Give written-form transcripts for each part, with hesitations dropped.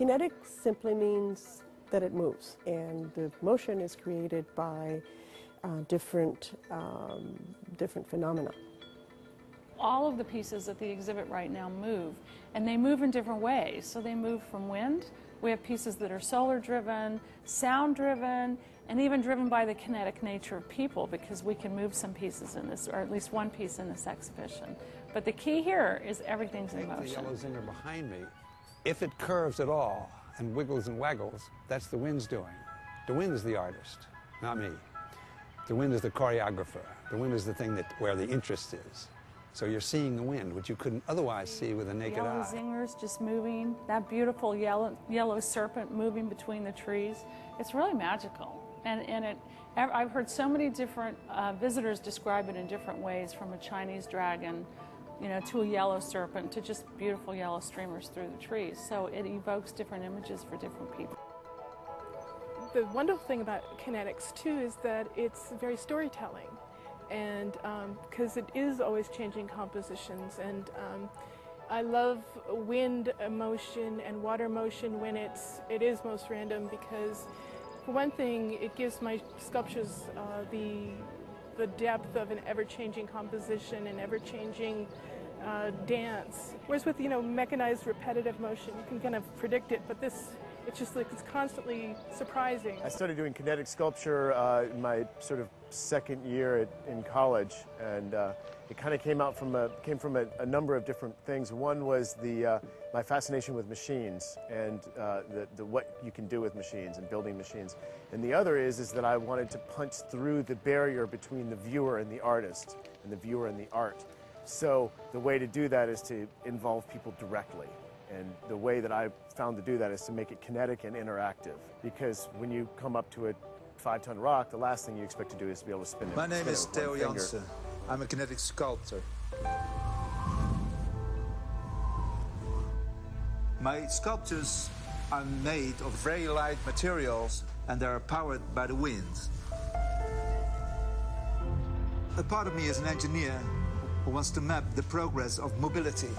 Kinetic simply means that it moves, and the motion is created by different phenomena. All of the pieces at the exhibit right now move, and they move in different ways. So they move from wind. We have pieces that are solar-driven, sound-driven, and even driven by the kinetic nature of people, because we can move some pieces in this, or at least one piece in this exhibition. But the key here is everything's in motion. The yellow zinger behind me, if it curves at all and wiggles and waggles, that's the wind's doing. The wind is the artist, not me. The wind is the choreographer. The wind is the thing where the interest is. So you're seeing the wind, which you couldn't otherwise see with a naked eye. Yellow zingers just moving, that beautiful yellow serpent moving between the trees. It's really magical. And I've heard so many different visitors describe it in different ways, from a Chinese dragon, you know, to a yellow serpent, to just beautiful yellow streamers through the trees. So it evokes different images for different people. The wonderful thing about kinetics too is that it's very storytelling, and because it is always changing compositions, and I love wind motion and water motion when it is most random, because for one thing it gives my sculptures the depth of an ever-changing composition and ever-changing dance. Whereas with, you know, mechanized repetitive motion, you can kind of predict it, but this, it's just like it's constantly surprising. I started doing kinetic sculpture in my sort of second year in college, and it kind of came from a number of different things. One was my fascination with machines and what you can do with machines and building machines. And the other is that I wanted to punch through the barrier between the viewer and the artist, and the viewer and the art. So the way to do that is to involve people directly. And the way that I found to do that is to make it kinetic and interactive. Because when you come up to a 5-ton rock, the last thing you expect to do is to be able to spin it. My name is Theo Jansen. I'm a kinetic sculptor. My sculptures are made of very light materials, and they are powered by the wind. A part of me is an engineer who wants to map the progress of mobility.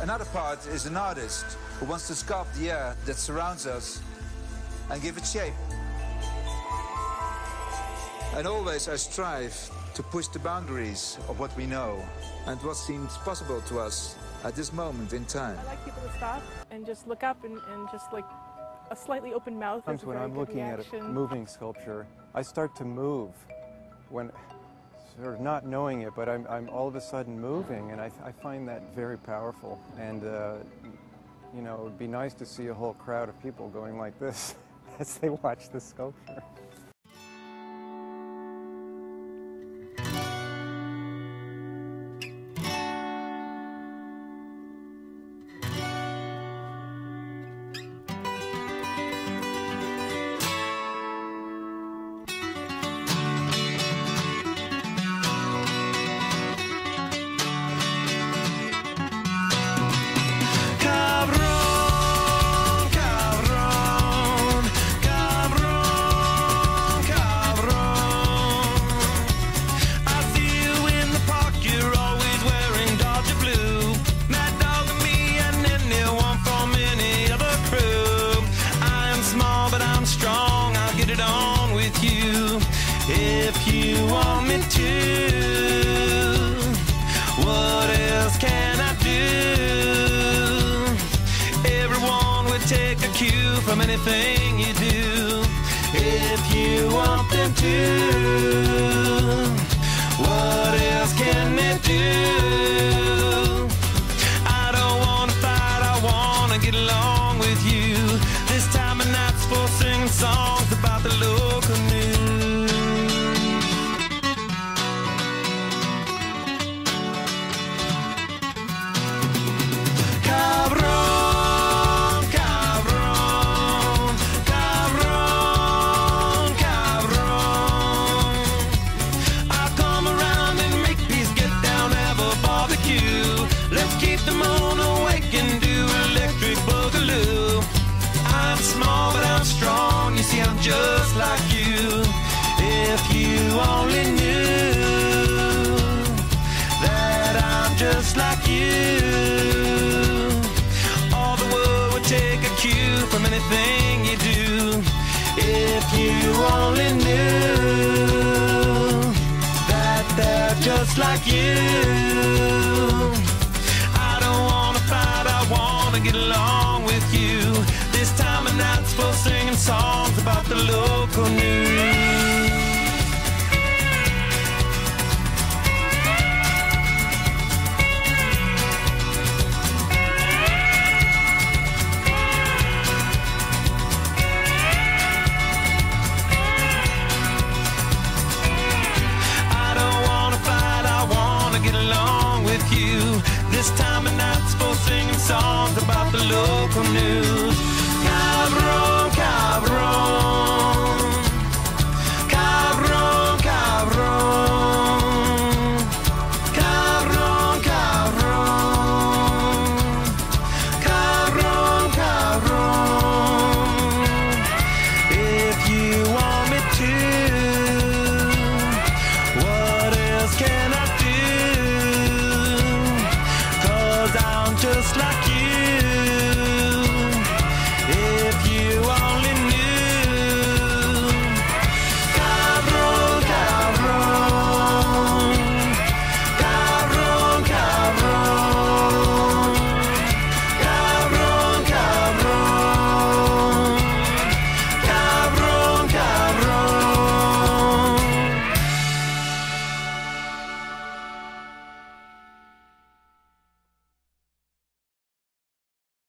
Another part is an artist who wants to sculpt the air that surrounds us and give it shape. And always I strive to push the boundaries of what we know and what seems possible to us at this moment in time. I like people to stop and just look up and just like a slightly open mouth. Sometimes when I'm looking at a moving sculpture, I start to move when sort of not knowing it, but I'm all of a sudden moving, and I find that very powerful. And you know, it would be nice to see a whole crowd of people going like this as they watch the sculpture. If you want me to, what else can I do? Everyone would take a cue from anything you do. If you want them to, what else can they do? I don't want to fight, I want to get along with you. This time of night's for singing songs about the local news. Just like you, if you only knew that I'm just like you. you. All the world would take a cue from anything you do. If you only knew that they're just like you. I don't wanna fight, I wanna get along with you. This time of night's for singing songs about the local news. This time of night's for singing songs about the local news.